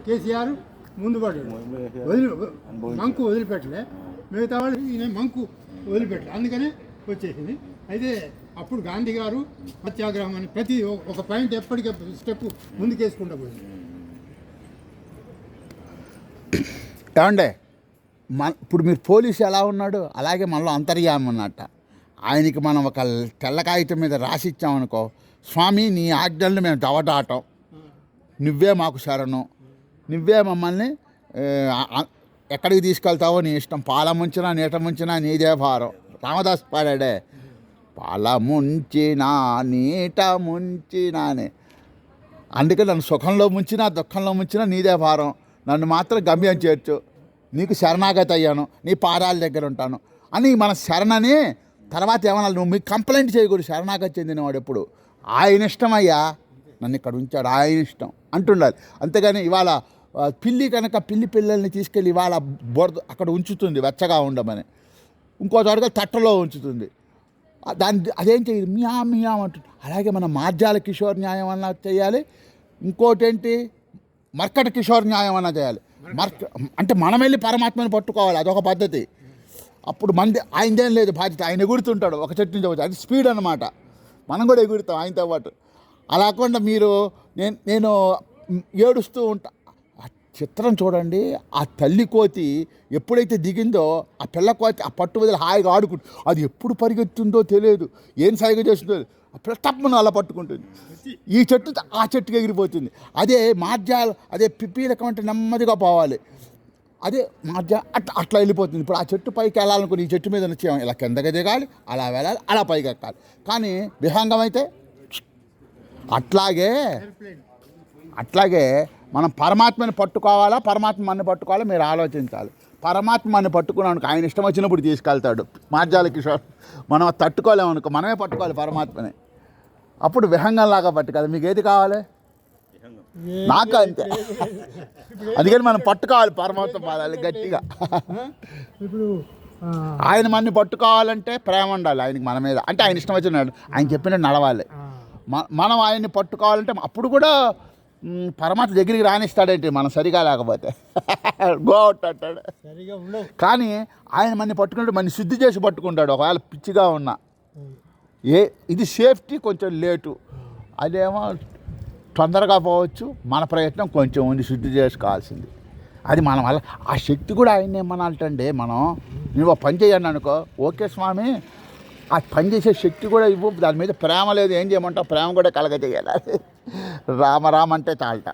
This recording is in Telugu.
కేసీఆర్ ముందు పడ్డాడు, మంకు వదిలిపెట్టలే, మిగతా వాళ్ళు ఈయన మంకు వదిలిపెట్టలే, అందుకనే వచ్చేసింది. అయితే అప్పుడు గాంధీ గారు సత్యాగ్రహం అని ప్రతి ఒక పాయింట్ ఎప్పటికప్పుడు స్టెప్ ముందుకేసుకుంటూ పోయింది. ఏమండే ఇప్పుడు మీరు పోలీసు ఎలా ఉన్నాడు అలాగే మనలో అంతర్యామి ఉన్నట్ట. ఆయనకి మనం ఒక తెల్ల కాగితం మీద రాసిచ్చామనుకో, స్వామి నీ ఆజ్ఞలను మేము దవడాటం, నువ్వే మాకు శరణం, నువ్వే మమ్మల్ని ఎక్కడికి తీసుకెళ్తావో నీ ఇష్టం, పాల ముంచినా నీట ముంచినా నీదే భారం. రామదాస్ పాడాడే, పాల ముంచినా నీట ముంచినా అని. అందుకే నన్ను సుఖంలో ముంచినా దుఃఖంలో ముంచినా నీదే భారం, నన్ను మాత్రం గమ్యం చేర్చు, నీకు శరణాగతి అయ్యాను, నీ పాదాల దగ్గర ఉంటాను అని మన శరణని. తర్వాత ఏమన్నా నువ్వు మీకు కంప్లైంట్ చేయకూడదు, శరణాగతి చెందినవాడు ఎప్పుడు ఆయన ఇష్టం అయ్యా, నన్ను ఇక్కడ ఉంచాడు ఆయన ఇష్టం అంటుండాలి. అంతేగాని ఇవాళ పిల్లి కనుక పిల్లల్ని తీసుకెళ్ళి ఇవాళ బోర్డు అక్కడ ఉంచుతుంది వెచ్చగా ఉండమని, ఇంకో చోటగా తట్టలో ఉంచుతుంది, అదేం చేయదు, మియా అంటుంది. అలాగే మన మార్జాల కిషోర్ న్యాయం అన్నా చేయాలి, ఇంకోటి ఏంటి మర్కట కిషోర్ న్యాయం అన్నా చేయాలి. అంటే మనం వెళ్ళి పరమాత్మని పట్టుకోవాలి, అదొక పద్ధతి. అప్పుడు మంది ఆయనదేం లేదు బాధ్యత, ఆయన ఎగురుతుంటాడు ఒక చెట్టు నుంచి, అది స్పీడ్ అనమాట, మనం కూడా ఎగురుతాం ఆయనతో పాటు. అలా కాకుండా మీరు నేను ఏడుస్తూ ఉంటా. ఆ చిత్రం చూడండి, ఆ తల్లి కోతి ఎప్పుడైతే దిగిందో ఆ పిల్ల కోతి ఆ పట్టు వదిలి హాయిగా ఆడుకుంటుంది, అది ఎప్పుడు పరిగెత్తుందో తెలియదు, ఏం సైగ చేస్తుందో తప్పని అలా పట్టుకుంటుంది, ఈ చెట్టు ఆ చెట్టుకి ఎగిరిపోతుంది. అదే మార్జాలు, అదే పిప్పీలకం అంటే నెమ్మదిగా పోవాలి, అదే మార్జా అట్లా వెళ్ళిపోతుంది. ఇప్పుడు ఆ చెట్టు పైకి వెళ్ళాలనుకుని ఈ చెట్టు మీద వచ్చాము, ఇలా కిందకి దిగాలి, అలా వెళ్ళాలి, అలా పైకి ఎక్కాలి. కానీ విహంగం అయితే అట్లాగే మనం పరమాత్మని పట్టుకోవాలా, పరమాత్మ మనని పట్టుకోవాలా మీరు ఆలోచించాలి. పరమాత్మ మనని పట్టుకున్నాను, ఆయన ఇష్టం వచ్చినప్పుడు తీసుకెళ్తాడు. మార్జాల కిషోర్ మనం తట్టుకోలేమనుకో, మనమే పట్టుకోవాలి పరమాత్మని, అప్పుడు విహంగంలాగా పట్టుకోవాలి. మీకు ఏది కావాలి? నాకు అంతే. అందుకని మనం పట్టుకోవాలి పరమాత్మ పాదాలు గట్టిగా. ఇప్పుడు ఆయన మనని పట్టుకోవాలంటే ప్రేమ ఉండాలి ఆయనకి మన మీద, అంటే ఆయన ఇష్టం వచ్చినాడు ఆయన చెప్పినట్టు నడవాలి. మనం ఆయన్ని పట్టుకోవాలంటే అప్పుడు కూడా పరమాత్మ దగ్గరికి రానిస్తాడేంటి మనం సరిగా లేకపోతే గో అవుట్ అంటాడు. కానీ ఆయన మనని పట్టుకుంటే మన శుద్ధి చేసి పట్టుకుంటాడు. ఒకవేళ పిచ్చిగా ఉన్నా ఇది సేఫ్టీ కొంచెం లేటు, అదేమో తొందరగా పోవచ్చు, మన ప్రయత్నం కొంచెం ఉంది శుద్ధి చేసుకోవాల్సింది. అది మన వల్ల ఆ శక్తి కూడా ఆయన ఏమనాలంటే, మనం నువ్వు పని చేయండి అనుకో, ఓకే స్వామి ఆ పని చేసే శక్తి కూడా ఇవ్వు, దాని మీద ప్రేమ లేదు ఏం చేయమంటావు, ప్రేమ కూడా కలగజేయాలి. రామ అంటే చాలట.